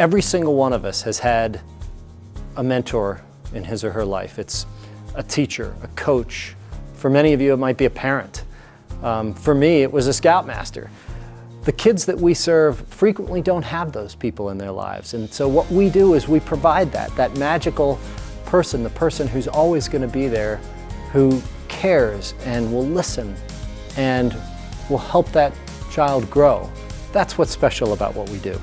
Every single one of us has had a mentor in his or her life. It's a teacher, a coach. For many of you, it might be a parent. For me, it was a scoutmaster. The kids that we serve frequently don't have those people in their lives. And so what we do is we provide that magical person, the person who's always going to be there, who cares and will listen and will help that child grow. That's what's special about what we do.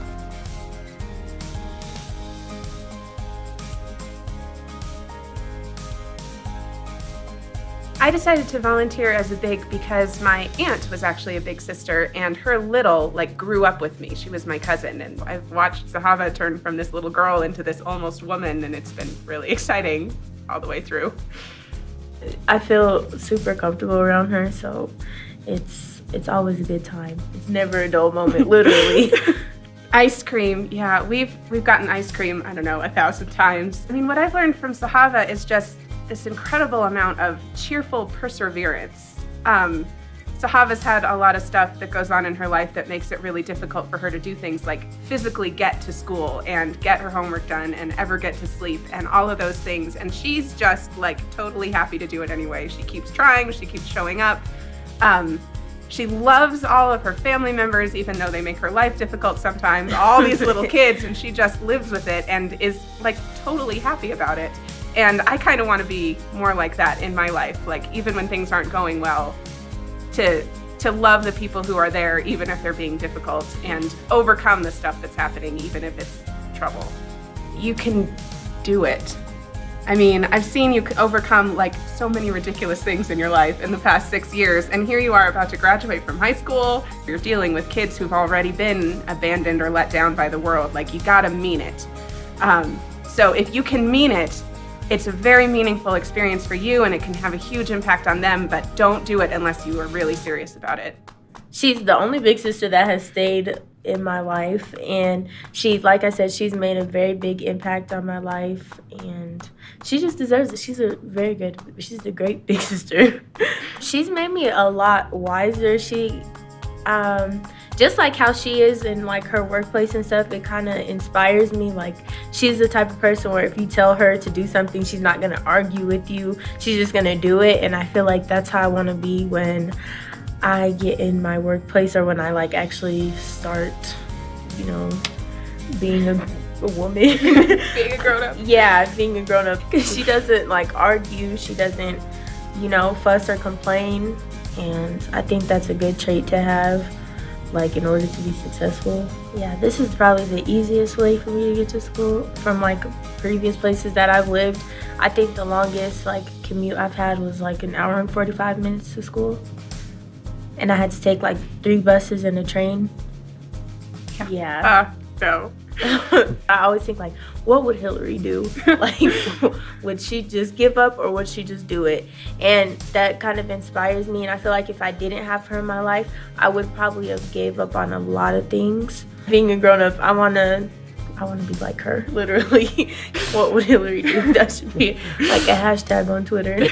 I decided to volunteer as a big because my aunt was actually a big sister, and her little grew up with me. She was my cousin, and I've watched Zahava turn from this little girl into this almost woman, and it's been really exciting all the way through. I feel super comfortable around her, so it's always a good time. It's never a dull moment, literally. Ice cream, yeah, we've gotten ice cream, I don't know, 1,000 times. I mean, what I've learned from Zahava is just this incredible amount of cheerful perseverance. Zahava's had a lot of stuff that goes on in her life that makes it really difficult for her to do things like physically get to school and get her homework done and ever get to sleep and all of those things. And she's just totally happy to do it anyway. She keeps trying, she keeps showing up. She loves all of her family members, even though they make her life difficult sometimes, all these little kids, and she just lives with it and is totally happy about it. And I kind of want to be more like that in my life, even when things aren't going well, to love the people who are there, even if they're being difficult, and overcome the stuff that's happening, even if it's trouble. You can do it. I mean, I've seen you overcome so many ridiculous things in your life in the past 6 years, and here you are about to graduate from high school. You're dealing with kids who've already been abandoned or let down by the world. You gotta mean it. So if you can mean it, it's a very meaningful experience for you, and it can have a huge impact on them, but don't do it unless you are really serious about it. She's the only big sister that has stayed in my life, and she, like I said, she's made a very big impact on my life, and she just deserves it. She's a great big sister. She's made me a lot wiser. She, just like how she is in her workplace and stuff, it kind of inspires me. She's the type of person where if you tell her to do something, she's not gonna argue with you. She's just gonna do it, and I feel like that's how I want to be when I get in my workplace, or when I actually start, being a woman. Being a grown-up. Yeah, being a grown-up. Because she doesn't argue. She doesn't, fuss or complain, and I think that's a good trait to have. In order to be successful. Yeah, this is probably the easiest way for me to get to school from previous places that I've lived. I think the longest commute I've had was an hour and 45 minutes to school. And I had to take 3 buses and a train. Yeah. No. I always think what would Hillary do? Would she just give up, or would she just do it? And that kind of inspires me, and I feel like if I didn't have her in my life, I would probably have gave up on a lot of things. Being a grown-up, I wanna be like her, literally. What would Hillary do? That should be a hashtag on Twitter.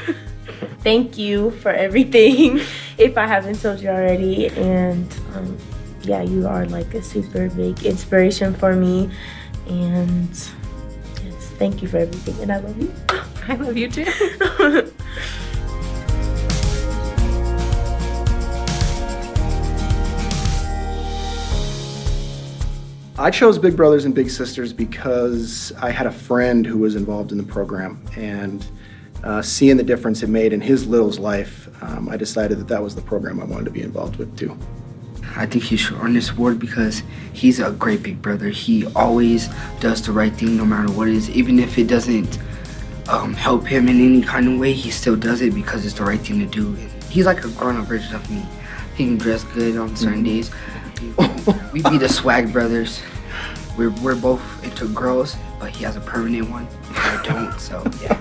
Thank you for everything, if I haven't told you already, and yeah, you are a super big inspiration for me, and yes, thank you for everything, and I love you. I love you too. I chose Big Brothers and Big Sisters because I had a friend who was involved in the program, and seeing the difference it made in his little's life, I decided that was the program I wanted to be involved with too. I think he should earn this award because he's a great big brother. He always does the right thing no matter what it is. Even if it doesn't help him in any kind of way, he still does it because it's the right thing to do. And he's like a grown-up version of me. He can dress good on certain days. We be the swag brothers. We're both into girls, but he has a permanent one, and I don't, so yeah.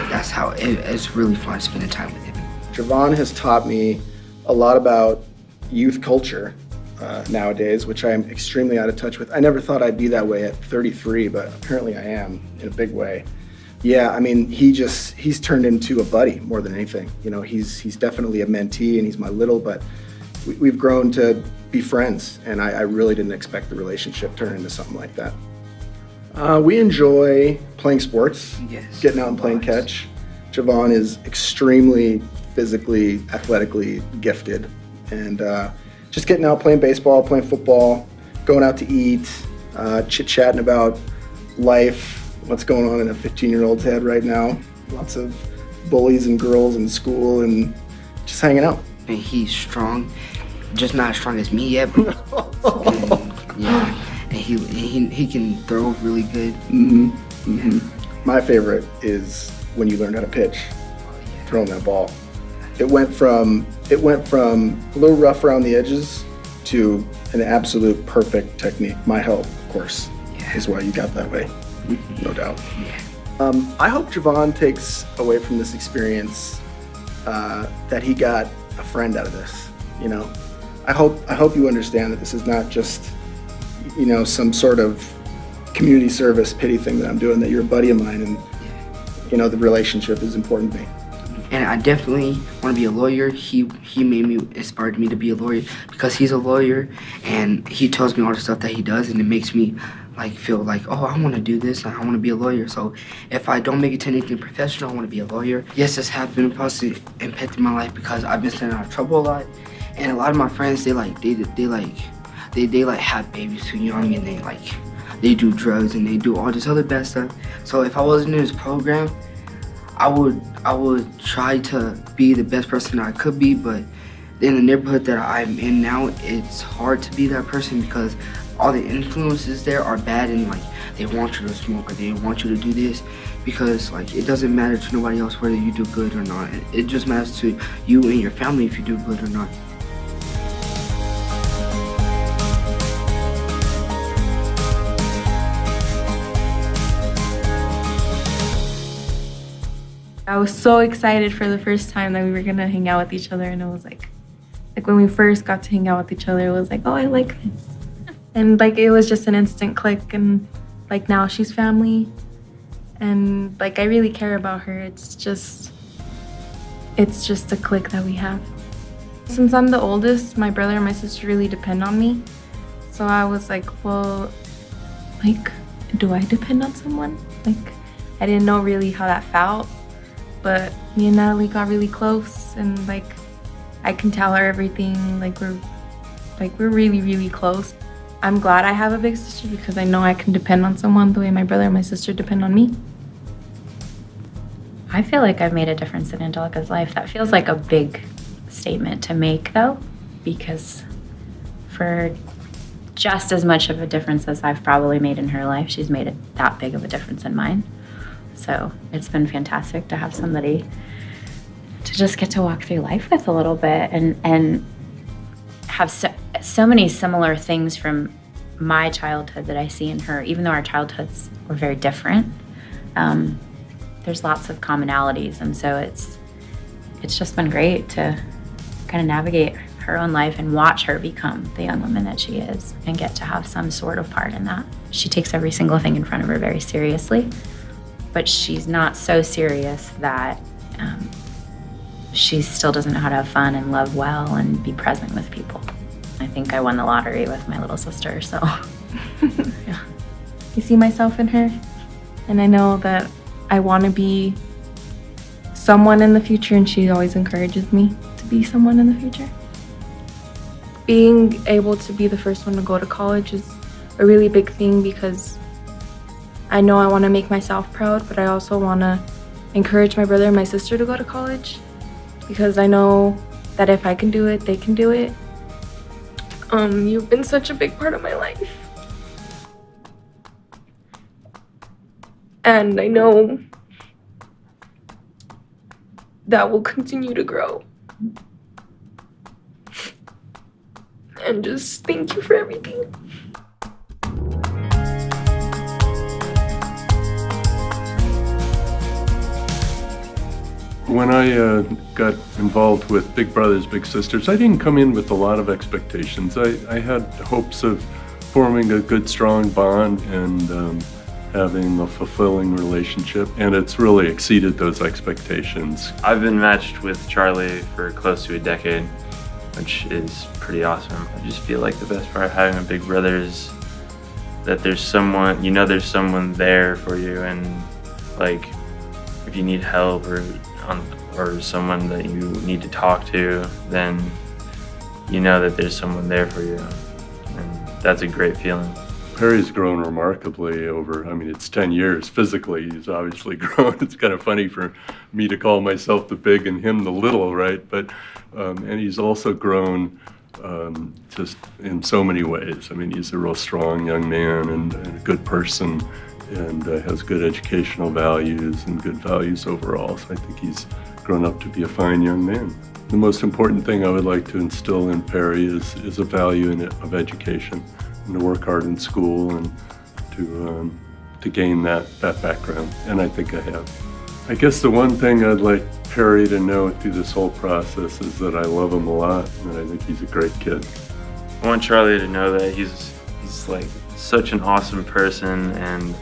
That's how it's really fun spending time with him. Javon has taught me a lot about youth culture nowadays, which I am extremely out of touch with. I never thought I'd be that way at 33, but apparently I am in a big way. Yeah, I mean, he's turned into a buddy more than anything. He's definitely a mentee, and he's my little, but we've grown to be friends, and I really didn't expect the relationship to turn into something like that. We enjoy playing sports, Yes. getting out and playing catch. Javon is extremely physically, athletically gifted, and just getting out, playing baseball, playing football, going out to eat, chit-chatting about life, what's going on in a 15-year-old's head right now. Lots of bullies and girls in school, and just hanging out. And he's strong, just not as strong as me yet, but yeah. And he can throw really good. My favorite is when you learn how to pitch, throwing that ball. It went from a little rough around the edges to an absolute perfect technique. My help, of course, is why you got that way, no doubt. I hope Javon takes away from this experience that he got a friend out of this. You know, I hope you understand that this is not just, you know, some sort of community service pity thing that I'm doing. That you're a buddy of mine, and you know the relationship is important to me. And I definitely want to be a lawyer. He inspired me to be a lawyer because he's a lawyer, and he tells me all the stuff that he does, and it makes me like feel like, oh, I want to do this, and I want to be a lawyer. So if I don't make it to anything professional, I want to be a lawyer. Yes, this has been positive impact in my life because I've been staying out of trouble a lot, and a lot of my friends they have babies too young, and they do drugs and they do all this other bad stuff. So if I wasn't in this program, I would try to be the best person I could be, but in the neighborhood that I'm in now, it's hard to be that person because all the influences there are bad, and like they want you to smoke or they want you to do this, because like it doesn't matter to nobody else whether you do good or not. It just matters to you and your family if you do good or not. I was so excited for the first time that we were gonna hang out with each other, and it was like when we first got to hang out with each other, it was like, oh, I like this. And like it was just an instant click, and like now she's family, and like I really care about her. It's just a click that we have. Since I'm the oldest, my brother and my sister really depend on me. So I was like, well, like, do I depend on someone? Like, I didn't know really how that felt. But me and Natalie got really close, and like I can tell her everything. Like we're really, really close. I'm glad I have a big sister because I know I can depend on someone the way my brother and my sister depend on me. I feel like I've made a difference in Angelica's life. That feels like a big statement to make though, because for just as much of a difference as I've probably made in her life, she's made that big of a difference in mine. So it's been fantastic to have somebody to just get to walk through life with a little bit and have so many similar things from my childhood that I see in her, even though our childhoods were very different. There's lots of commonalities, and so it's just been great to kind of navigate her own life and watch her become the young woman that she is and get to have some sort of part in that. She takes every single thing in front of her very seriously, but she's not so serious that she still doesn't know how to have fun and love well and be present with people. I think I won the lottery with my little sister, so. Yeah. I see myself in her, and I know that I want to be someone in the future, and she always encourages me to be someone in the future. Being able to be the first one to go to college is a really big thing because I know I want to make myself proud, but I also want to encourage my brother and my sister to go to college because I know that if I can do it, they can do it. You've been such a big part of my life. And I know that will continue to grow. And just thank you for everything. When I got involved with Big Brothers Big Sisters, I didn't come in with a lot of expectations. I had hopes of forming a good, strong bond and having a fulfilling relationship, and it's really exceeded those expectations. I've been matched with Charlie for close to a decade, which is pretty awesome. I just feel like the best part of having a big brother is that there's someone, there's someone there for you, and like if you need help or someone that you need to talk to, then you know that there's someone there for you, and that's a great feeling. Perry's grown remarkably over, it's 10 years. Physically, he's obviously grown. It's kind of funny for me to call myself the big and him the little, right? But, and he's also grown just in so many ways. He's a real strong young man and a good person, and has good educational values and good values overall. So I think he's grown up to be a fine young man. The most important thing I would like to instill in Perry is a value of education, and to work hard in school and to gain that background, and I think I have. I guess the one thing I'd like Perry to know through this whole process is that I love him a lot, and I think he's a great kid. I want Charlie to know that he's like such an awesome person, and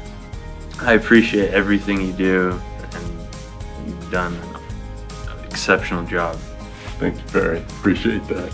I appreciate everything you do, and you've done an exceptional job. Thank you, Perry. Appreciate that.